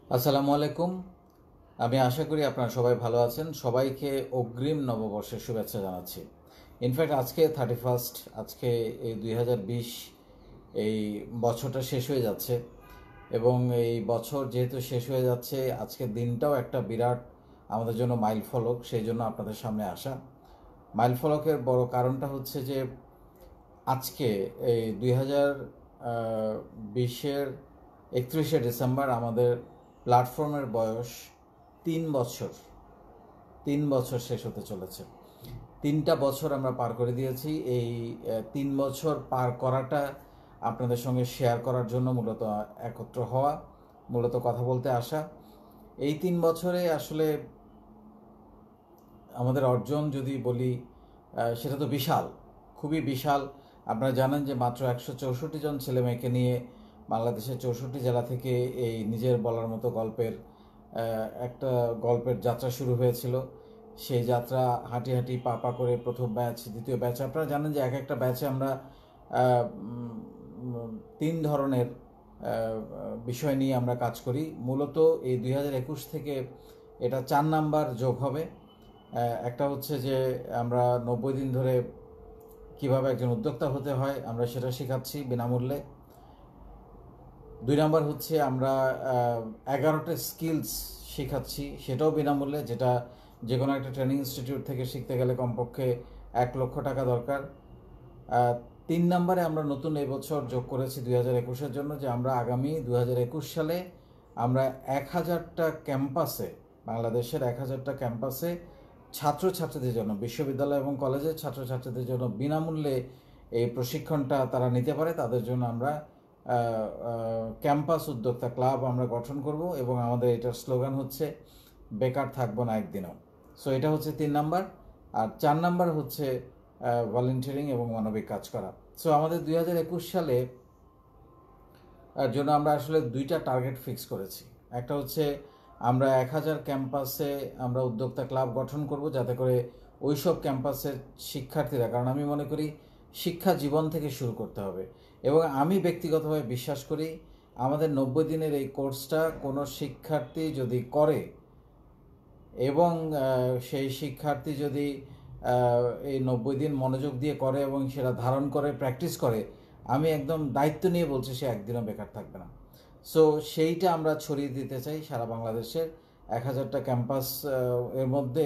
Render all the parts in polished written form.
আসসালামু আলাইকুম। আমি আশা করি আপনারা সবাই ভালো আছেন। সবাইকে অগ্রিম নববর্ষের শুভেচ্ছা জানাচ্ছি। ইনফ্যাক্ট আজকে 31, আজকে এই 2020 এই বছরটা শেষ হয়ে যাচ্ছে এবং এই বছর যেহেতু শেষ হয়ে যাচ্ছে, আজকের দিনটাও একটা বিরাট আমাদের জন্য মাইলফলক। সেই জন্য আপনাদের সামনে আসা। মাইলফলকের বড় কারণটা হচ্ছে যে আজকে এই 2020-এর 31শে ডিসেম্বর আমাদের প্ল্যাটফর্মের বয়স 3 বছর। 3 বছর শেষ হতে চলেছে। 3টা বছর আমরা পার করে দিয়েছি। এই 3 বছর পার করাটা আপনাদের সঙ্গে শেয়ার করার জন্য মূলত একত্র হওয়া, মূলত কথা বলতে আসা। এই 3 বছরে আসলে আমাদের অর্জন যদি বলি, সেটা তো বিশাল, খুবই বিশাল। আপনারা জানেন যে মাত্র 164 জন ছেলে মেয়েকে নিয়ে বাংলাদেশের 64 জেলা থেকে এই নিজের বলার মতো একটা গল্পের যাত্রা শুরু হয়েছিল। সেই যাত্রা হাঁটি হাঁটি পা পা করে প্রথম ব্যাচ, দ্বিতীয় ব্যাচ, আপনারা জানেন যে এক একটা ব্যাচে আমরা 3 ধরনের বিষয় নিয়ে আমরা কাজ করি। মূলত এই 2021 থেকে এটা 4 নাম্বার যোগ হবে। একটা হচ্ছে যে আমরা 90 দিন ধরে কিভাবে একজন উদ্যোক্তা হতে হয় আমরা সেটা শেখাচ্ছি বিনামূল্যে। 2 নাম্বার হচ্ছে আমরা 11টা স্কিলস শেখাচ্ছি, সেটাও বিনামূল্যে, যেটা যে কোনো একটা ট্রেনিং ইনস্টিটিউট থেকে শিখতে গেলে কমপক্ষে 1 লক্ষ টাকা দরকার। 3 নাম্বারে আমরা নতুন এবছর যোগ করেছি 2021-এর জন্য, যে আমরা আগামী 2021 সালে আমরা 1000টা ক্যাম্পাসে, বাংলাদেশের 1000টা ক্যাম্পাসে ছাত্রছাত্রীদের জন্য, বিশ্ববিদ্যালয় এবং কলেজের ছাত্রছাত্রীদের জন্য বিনামূল্যে এই প্রশিক্ষণটা তারা নিতে পারে। তাদের জন্য আমরা ক্যাম্পাস উদ্যোক্তা ক্লাব আমরা গঠন করব এবং আমাদের এটার স্লোগান হচ্ছে বেকার থাকবো না একদিনও। সো এটা হচ্ছে 3 নাম্বার। আর 4 নাম্বার হচ্ছে ভলেন্টিয়ারিং এবং মানবিক কাজ করা। সো আমাদের 2021 সালে জন্য আমরা আসলে 2টা টার্গেট ফিক্স করেছি। একটা হচ্ছে আমরা 1000 ক্যাম্পাসে আমরা উদ্যোক্তা ক্লাব গঠন করব, যাতে করে ওইসব ক্যাম্পাসের শিক্ষার্থীরা, কারণ আমি মনে করি শিক্ষা জীবন থেকে শুরু করতে হবে এবং আমি ব্যক্তিগতভাবে বিশ্বাস করি আমাদের 90 দিনের এই কোর্সটা কোনো শিক্ষার্থী যদি করে এবং সেই শিক্ষার্থী যদি এই 90 দিন মনোযোগ দিয়ে করে এবং সেটা ধারণ করে প্র্যাকটিস করে, আমি একদম দায়িত্ব নিয়ে বলছি সে একদিনও বেকার থাকবে না। সো সেইটা আমরা ছড়িয়ে দিতে চাই সারা বাংলাদেশের 1000টা ক্যাম্পাস।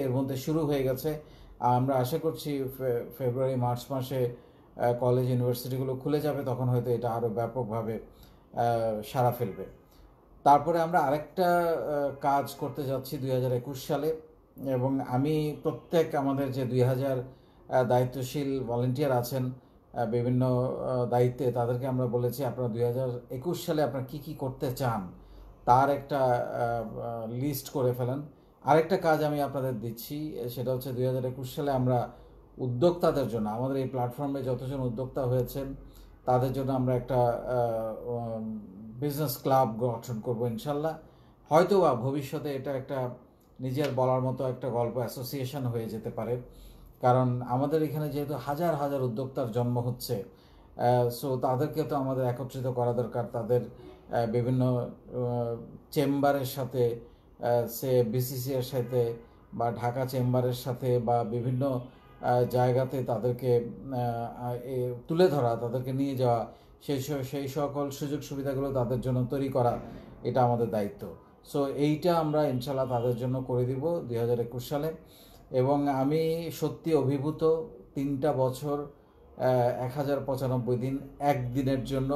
এর মধ্যে শুরু হয়ে গেছে। আমরা আশা করছি ফেব্রুয়ারি মার্চ মাসে কলেজ ইউনিভার্সিটিগুলো খুলে যাবে, তখন হয়তো এটা আরও ব্যাপকভাবে সাড়া ফেলবে। তারপরে আমরা আরেকটা কাজ করতে যাচ্ছি 2021 সালে, এবং আমি প্রত্যেক আমাদের যে 2000 দায়িত্বশীল ভলেন্টিয়ার আছেন বিভিন্ন দায়িত্বে, তাদেরকে আমরা বলেছি আপনারা 2021 সালে আপনারা কী কী করতে চান তার একটা লিস্ট করে ফেলেন। আরেকটা কাজ আমি আপনাদের দিচ্ছি, সেটা হচ্ছে 2021 সালে আমরা উদ্যোক্তাদের জন্য, আমাদের এই প্ল্যাটফর্মে যতজন উদ্যোক্তা হয়েছেন তাদের জন্য আমরা একটা বিজনেস ক্লাব গঠন করবো ইনশাল্লাহ। হয়তো বা ভবিষ্যতে এটা একটা নিজের বলার মতো একটা গল্প অ্যাসোসিয়েশন হয়ে যেতে পারে, কারণ আমাদের এখানে যেহেতু হাজার হাজার উদ্যোক্তার জন্ম হচ্ছে, সো তাদেরকে তো আমাদের একত্রিত করা দরকার। তাদের বিভিন্ন চেম্বারের সাথে, সে বিসিসির সাথে বা ঢাকা চেম্বারের সাথে বা বিভিন্ন জায়গাতে তাদেরকে তুলে ধরা, তাদেরকে নিয়ে যাওয়া, সেই সকল সুযোগ সুবিধাগুলো তাদের জন্য তৈরি করা, এটা আমাদের দায়িত্ব। সো এইটা আমরা ইনশাল্লাহ তাদের জন্য করে দিব 2021 সালে। এবং আমি সত্যি অভিভূত, 3টা বছর 1095 দিন, একদিনের জন্য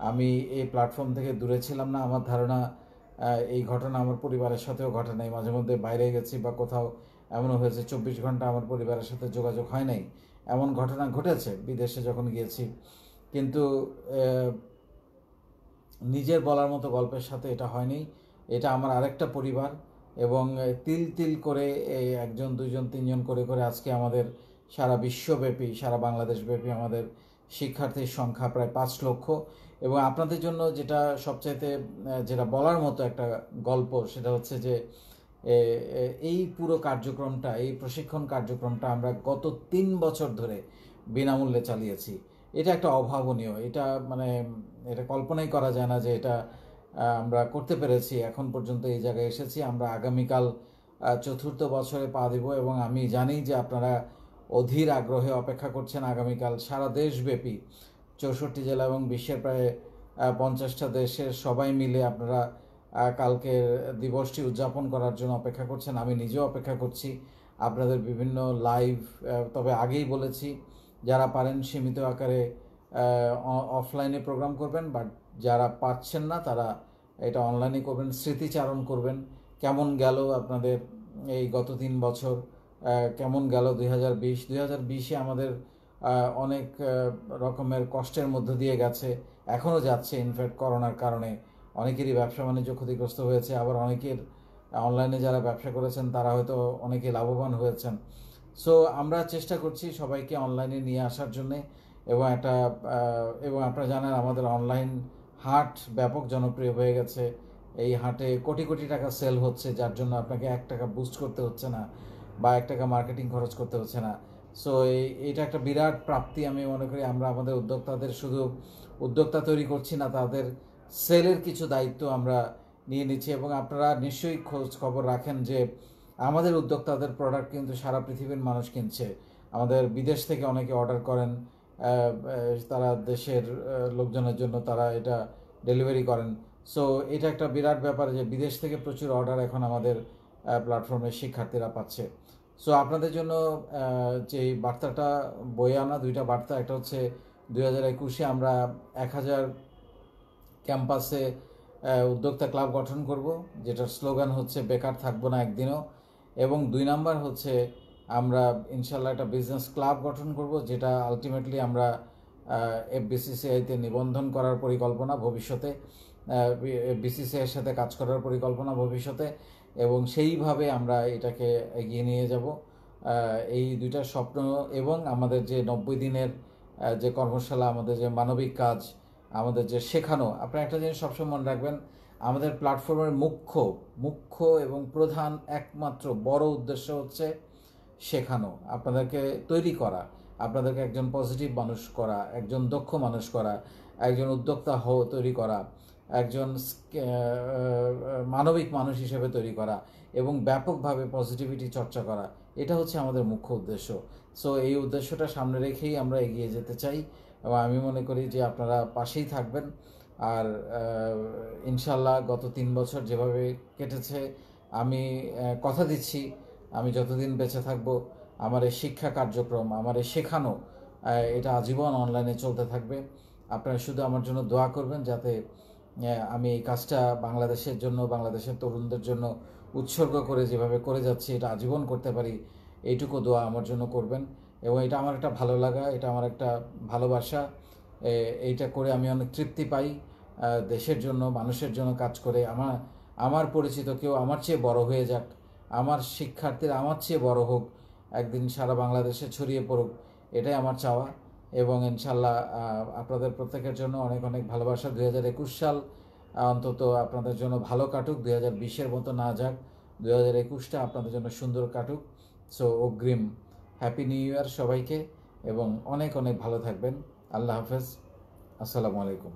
আমি এই প্ল্যাটফর্ম থেকে দূরে ছিলাম না। আমার ধারণা এই ঘটনা আমার পরিবারের সাথেও ঘটে নাই। মাঝে মধ্যে বাইরে গেছি বা কোথাও এমনও হয়েছে 24 ঘন্টা আমার পরিবারের সাথে যোগাযোগ হয় নাই, এমন ঘটনা ঘটেছে বিদেশে যখন গিয়েছি। কিন্তু নিজের বলার মতো গল্পের সাথে এটা হয়নি। এটা আমার আরেকটা পরিবার, এবং তিল তিল করে এই 1জন 2জন 3জন করে করে আজকে আমাদের সারা বিশ্বব্যাপী, সারা বাংলাদেশব্যাপী আমাদের শিক্ষার্থীর সংখ্যা প্রায় 5 লক্ষ। এবং আপনাদের জন্য যেটা সবচাইতে যেটা বলার মতো একটা গল্প, সেটা হচ্ছে যে এই পুরো কার্যক্রমটা, এই প্রশিক্ষণ কার্যক্রমটা আমরা গত 3 বছর ধরে বিনামূল্যে চালিয়েছি। এটা একটা অভাবনীয়, এটা মানে এটা কল্পনাই করা যায় না যে এটা আমরা করতে পেরেছি, এখন পর্যন্ত এই জায়গায় এসেছি। আমরা আগামীকাল চতুর্থ বছরে পা দেব এবং আমি জানি যে আপনারা অধীর আগ্রহে অপেক্ষা করছেন। আগামীকাল সারা দেশব্যাপী 64 জেলা এবং বিশ্বের প্রায় 50টা দেশের সবাই মিলে আপনারা কালকের দিবসটি উদযাপন করার জন্য অপেক্ষা করছেন। আমি নিজেও অপেক্ষা করছি আপনাদের বিভিন্ন লাইভ। তবে আগেই বলেছি, যারা পারেন সীমিত আকারে অফলাইনে প্রোগ্রাম করবেন, বাট যারা পারছেন না তারা এটা অনলাইনে করবেন, স্মৃতিচারণ করবেন। কেমন গেল আপনাদের এই গত 3 বছর, কেমন গেল 2020 আমাদের অনেক রকমের কষ্টের মধ্য দিয়ে গেছে, এখনও যাচ্ছে। ইনফ্যাক্ট করোনার কারণে অনেকেরই ব্যবসা বাণিজ্য ক্ষতিগ্রস্ত হয়েছে, আবার অনেকের অনলাইনে যারা ব্যবসা করেছেন তারা হয়তো অনেকে লাভবান হয়েছেন। সো আমরা চেষ্টা করছি সবাইকে অনলাইনে নিয়ে আসার জন্যে, এবং আপনারা জানেন আমাদের অনলাইন হাট ব্যাপক জনপ্রিয় হয়ে গেছে। এই হাটে কোটি কোটি টাকা সেল হচ্ছে, যার জন্য আপনাকে 1 টাকা বুস্ট করতে হচ্ছে না বা 1 টাকা মার্কেটিং খরচ করতে হচ্ছে না। সো এইটা একটা বিরাট প্রাপ্তি আমি মনে করি। আমরা আমাদের উদ্যোক্তাদের শুধু উদ্যোক্তা তৈরি করছি না, তাদের সেলের কিছু দায়িত্ব আমরা নিয়ে নিচ্ছি। এবং আপনারা নিশ্চয়ই খোঁজ খবর রাখেন যে আমাদের উদ্যোক্তাদের প্রোডাক্ট কিন্তু সারা পৃথিবীর মানুষ কিনছে। আমাদের বিদেশ থেকে অনেকে অর্ডার করেন, তারা দেশের লোকজনের জন্য তারা এটা ডেলিভারি করেন। সো এটা একটা বিরাট ব্যাপার যে বিদেশ থেকে প্রচুর অর্ডার এখন আমাদের প্ল্যাটফর্মে শিক্ষার্থীরা পাচ্ছে। সো আপনাদের জন্য যে বার্তাটা বয়ে আনা 2টা বার্তা, একটা হচ্ছে 2021-এ আমরা 1000 ক্যাম্পাসে উদ্যোক্তা ক্লাব গঠন করব, যেটার স্লোগান হচ্ছে বেকার থাকবো না একদিনও। এবং 2 নাম্বার হচ্ছে আমরা ইনশাল্লাহ একটা বিজনেস ক্লাব গঠন করব, যেটা আলটিমেটলি আমরা FBCCI-তে নিবন্ধন করার পরিকল্পনা ভবিষ্যতে, BCCI-এর সাথে কাজ করার পরিকল্পনা ভবিষ্যতে, এবং সেইভাবে আমরা এটাকে এগিয়ে নিয়ে যাব। এই 2টা স্বপ্ন এবং আমাদের যে 90 দিনের যে কর্মশালা, আমাদের যে মানবিক কাজ, আমাদের যে শেখানো। আপনারা একটা জিনিস সবসময় মনে রাখবেন, আমাদের প্ল্যাটফর্মের মুখ্য এবং প্রধান একমাত্র বড় উদ্দেশ্য হচ্ছে শেখানো, আপনাদেরকে তৈরি করা, আপনাদেরকে একজন পজিটিভ মানুষ করা, একজন দক্ষ মানুষ করা, একজন উদ্যোক্তা তৈরি করা, একজন মানবিক মানুষ হিসেবে তৈরি করা এবং ব্যাপকভাবে পজিটিভিটি চর্চা করা। এটা হচ্ছে আমাদের মুখ্য উদ্দেশ্য। সো এই উদ্দেশ্যটা সামনে রেখেই আমরা এগিয়ে যেতে চাই এবং আমি মনে করি যে আপনারা পাশেই থাকবেন। আর ইনশাল্লাহ গত 3 বছর যেভাবে কেটেছে, আমি কথা দিচ্ছি আমি যতদিন বেঁচে থাকবো আমার এই শিক্ষা কার্যক্রম, আমার এই শেখানো, এটা আজীবন অনলাইনে চলতে থাকবে। আপনারা শুধু আমার জন্য দোয়া করবেন যাতে আমি এই কাজটা বাংলাদেশের জন্য, বাংলাদেশের তরুণদের জন্য উৎসর্গ করে যেভাবে করে যাচ্ছি এটা আজীবন করতে পারি, এইটুকু দোয়া আমার জন্য করবেন। এবং এটা আমার একটা ভালো লাগা, এটা আমার একটা ভালোবাসা। এইটা করে আমি অনেক তৃপ্তি পাই। দেশের জন্য, মানুষের জন্য কাজ করে আমার পরিচিত কেউ আমার চেয়ে বড় হয়ে যাক, আমার শিক্ষার্থীরা আমার চেয়ে বড় হোক, একদিন সারা বাংলাদেশে ছড়িয়ে পড়ুক, এটাই আমার চাওয়া। এবং ইনশাল্লাহ আপনাদের প্রত্যেকের জন্য অনেক অনেক ভালোবাসা। 2021 সাল অন্তত আপনাদের জন্য ভালো কাটুক, 2020-এর মতো না যাক, 2021টা আপনাদের জন্য সুন্দর কাটুক। সো অগ্রিম হ্যাপি নিউ ইয়ার সবাইকে এবং অনেক অনেক ভালো থাকবেন। আল্লাহ হাফেজ, আসসালামু আলাইকুম।